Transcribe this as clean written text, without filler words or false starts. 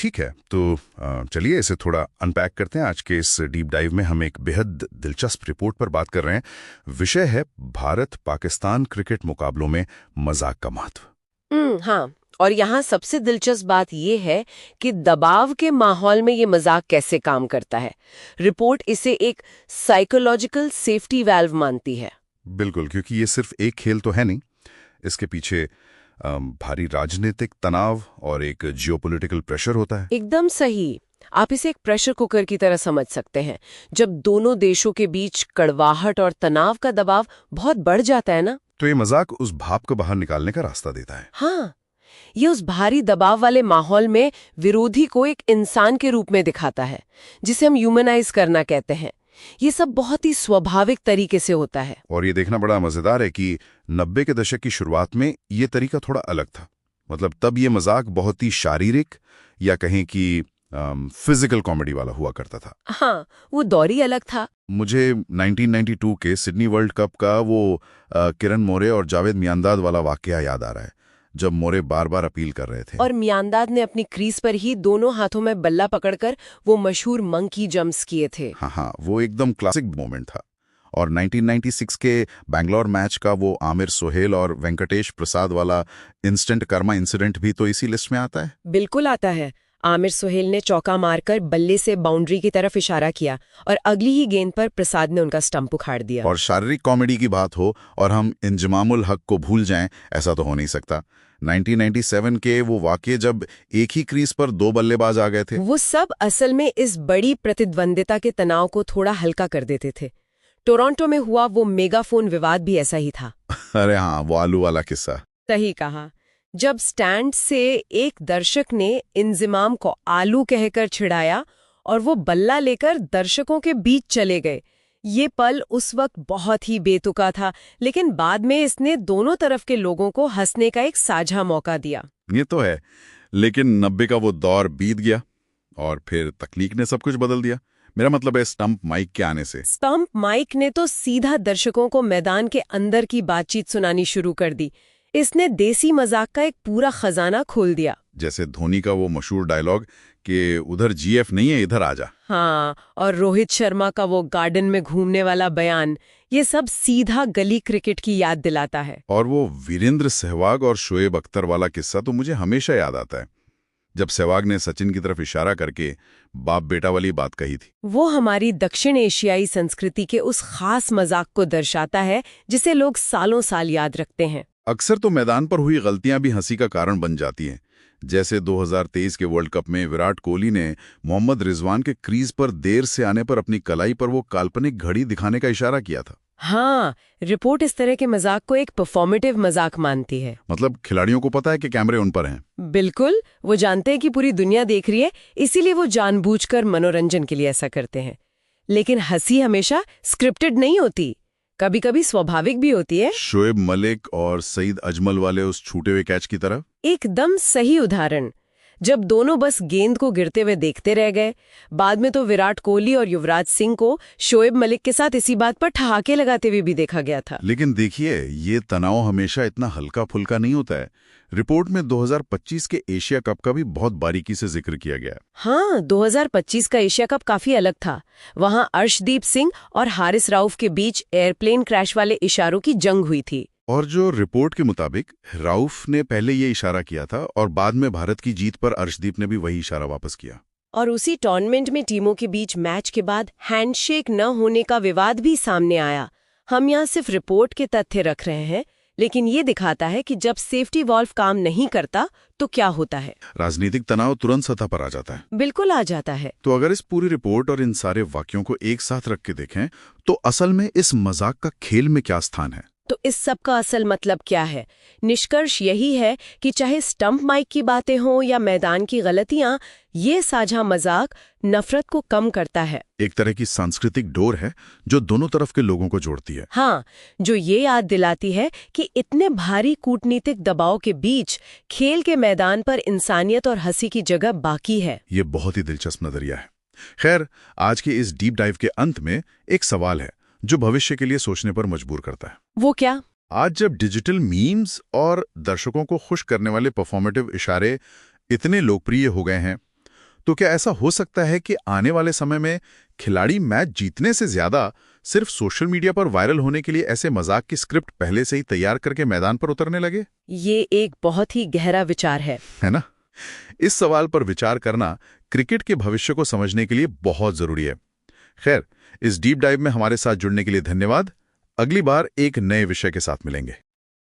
ठीक है, तो चलिए इसे थोड़ा अनपैक करते हैं। आज के इस डीप डाइव में हम एक बेहद दिलचस्प रिपोर्ट पर बात कर रहे हैं। विषय है भारत पाकिस्तान क्रिकेट मुकाबलों में मजाक का महत्व। हाँ, और यहाँ सबसे दिलचस्प बात ये है कि दबाव के माहौल में ये मजाक कैसे काम करता है। रिपोर्ट इसे एक साइकोलॉजिकल सेफ्टी वाल्व मानती है। बिल्कुल, क्योंकि ये सिर्फ एक खेल तो है नहीं, इसके पीछे भारी राजनीतिक तनाव और एक जियोपॉलिटिकल प्रेशर होता है। एकदम सही। आप इसे एक प्रेशर कुकर की तरह समझ सकते हैं। जब दोनों देशों के बीच कड़वाहट और तनाव का दबाव बहुत बढ़ जाता है ना, तो ये मजाक उस भाप को बाहर निकालने का रास्ता देता है। हाँ, ये उस भारी दबाव वाले माहौल में विरोधी को एक इंसान के रूप में दिखाता है, जिसे हम ह्यूमनाइज करना कहते हैं। ये सब बहुत ही स्वाभाविक तरीके से होता है। और ये देखना बड़ा मजेदार है कि 90 के दशक की शुरुआत में ये तरीका थोड़ा अलग था। मतलब तब ये मजाक बहुत ही शारीरिक या कहें कि फिजिकल कॉमेडी वाला हुआ करता था। हाँ, वो दौर ही अलग था। मुझे 1992 के सिडनी वर्ल्ड कप का वो किरण मोरे और जावेद मियांदाद वाला वाकया याद आ रहा है, जब मोरे बार बार अपील कर रहे थे और मियांदाद ने अपनी क्रीज पर ही दोनों हाथों में बल्ला पकड़कर वो मशहूर मंकी जंप्स किए थे। हाँ, वो एकदम क्लासिक मोमेंट था। और 1996 के बैंगलोर मैच का वो आमिर सोहेल और वेंकटेश प्रसाद वाला इंस्टेंट कर्मा इंसिडेंट भी तो इसी लिस्ट में आता है। बिल्कुल आता है। आमिर सोहेल ने चौका मारकर बल्ले से बाउंड्री की तरफ इशारा किया और अगली ही गेंद पर प्रसाद ने उनका स्टंप उखाड़ दिया। और शारीरिक कॉमेडी की बात हो और हम इंजमामुल हक को भूल जाएं, ऐसा तो हो नहीं सकता। 1997 के वो वाकये जब एक ही क्रीज पर 2 बल्लेबाज आ गए थे, वो सब असल में इस बड़ी प्रतिद्वंदिता के तनाव को थोड़ा हल्का कर देते थे। टोरंटो में हुआ वो मेगाफोन विवाद भी ऐसा ही था। अरे हाँ, वो आलू वाला किस्सा। सही कहा। जब स्टैंड से एक दर्शक ने इंजमाम को आलू कहकर छिड़ाया और वो बल्ला लेकर दर्शकों के बीच चले गए। ये पल उस वक्त बहुत ही बेतुका था, लेकिन बाद में इसने दोनों तरफ के लोगों को हंसने का एक साझा मौका दिया। ये तो है, लेकिन 90 का वो दौर बीत गया और फिर तकनीक ने सब कुछ बदल दिया। मेरा मतलब है स्टंप माइक के आने से। स्टंप माइक ने तो सीधा दर्शकों को मैदान के अंदर की बातचीत सुनानी शुरू कर दी। इसने देसी मजाक का एक पूरा खजाना खोल दिया। जैसे धोनी का वो मशहूर डायलॉग कि उधर जीएफ नहीं है, इधर आजा। हाँ, और रोहित शर्मा का वो गार्डन में घूमने वाला बयान, ये सब सीधा गली क्रिकेट की याद दिलाता है। और वो वीरेंद्र सहवाग और शोएब अख्तर वाला किस्सा तो मुझे हमेशा याद आता है, जब सहवाग ने सचिन की तरफ इशारा करके बाप बेटा वाली बात कही थी। वो हमारी दक्षिण एशियाई संस्कृति के उस खास मजाक को दर्शाता है जिसे लोग सालों साल याद रखते हैं। अक्सर तो मैदान पर हुई गलतियां भी हंसी का कारण बन जाती हैं। जैसे 2023 के वर्ल्ड कप में विराट कोहली ने मोहम्मद रिजवान के क्रीज पर देर से आने पर अपनी कलाई पर वो काल्पनिक घड़ी दिखाने का इशारा किया था। हाँ, रिपोर्ट इस तरह के मजाक को एक परफॉर्मेटिव मजाक मानती है। मतलब खिलाड़ियों को पता है कि कैमरे उन पर हैं। बिल्कुल, वो जानते हैं कि पूरी दुनिया देख रही है, इसीलिए वो जानबूझकर मनोरंजन के लिए ऐसा करते हैं। लेकिन हंसी हमेशा स्क्रिप्टेड नहीं होती, कभी कभी स्वाभाविक भी होती है। शोएब मलिक और सईद अजमल वाले उस छूटे हुए कैच की तरह। एकदम सही उदाहरण। जब दोनों बस गेंद को गिरते हुए देखते रह गए। बाद में तो विराट कोहली और युवराज सिंह को शोएब मलिक के साथ इसी बात पर ठहाके लगाते हुए भी देखा गया था। लेकिन देखिए, ये तनाव हमेशा इतना हल्का फुल्का नहीं होता है। रिपोर्ट में 2025 के एशिया कप का भी बहुत बारीकी से जिक्र किया गया है। हाँ, 2025 का एशिया कप काफी अलग था। वहाँ अर्शदीप सिंह और हारिस राउफ के बीच एयरप्लेन क्रैश वाले इशारों की जंग हुई थी। और जो रिपोर्ट के मुताबिक राउफ ने पहले ये इशारा किया था और बाद में भारत की जीत पर अर्शदीप ने भी वही इशारा वापस किया। और उसी टूर्नामेंट में टीमों के बीच मैच के बाद हैंडशेक न होने का विवाद भी सामने आया। हम यहाँ सिर्फ रिपोर्ट के तथ्य रख रहे हैं, लेकिन ये दिखाता है कि जब सेफ्टी वॉल्व काम नहीं करता तो क्या होता है। राजनीतिक तनाव तुरंत सतह पर आ जाता है। बिल्कुल आ जाता है। तो अगर इस पूरी रिपोर्ट और इन सारे वाक्यों को एक साथ रख के देखें तो असल में इस मजाक का खेल में क्या स्थान है? तो इस सब का असल मतलब क्या है? निष्कर्ष यही है कि चाहे स्टंप माइक की बातें हों या मैदान की गलतियां, ये साझा मजाक नफरत को कम करता है। एक तरह की सांस्कृतिक डोर है जो दोनों तरफ के लोगों को जोड़ती है। हाँ, जो ये याद दिलाती है कि इतने भारी कूटनीतिक दबाव के बीच खेल के मैदान पर इंसानियत और हंसी की जगह बाकी है। ये बहुत ही दिलचस्प नजरिया है। खैर, आज के इस डीप डाइव के अंत में एक सवाल है जो भविष्य के लिए सोचने पर मजबूर करता है। वो क्या? आज जब डिजिटल मीम्स और दर्शकों को खुश करने वाले परफॉर्मेटिव इशारे इतने लोकप्रिय हो गए हैं, तो क्या ऐसा हो सकता है कि आने वाले समय में खिलाड़ी मैच जीतने से ज्यादा सिर्फ सोशल मीडिया पर वायरल होने के लिए ऐसे मजाक की स्क्रिप्ट पहले से ही तैयार करके मैदान पर उतरने लगे? ये एक बहुत ही गहरा विचार है ना? इस सवाल पर विचार करना क्रिकेट के भविष्य को समझने के लिए बहुत जरूरी है। खैर, इस डीप डाइव में हमारे साथ जुड़ने के लिए धन्यवाद। अगली बार एक नए विषय के साथ मिलेंगे।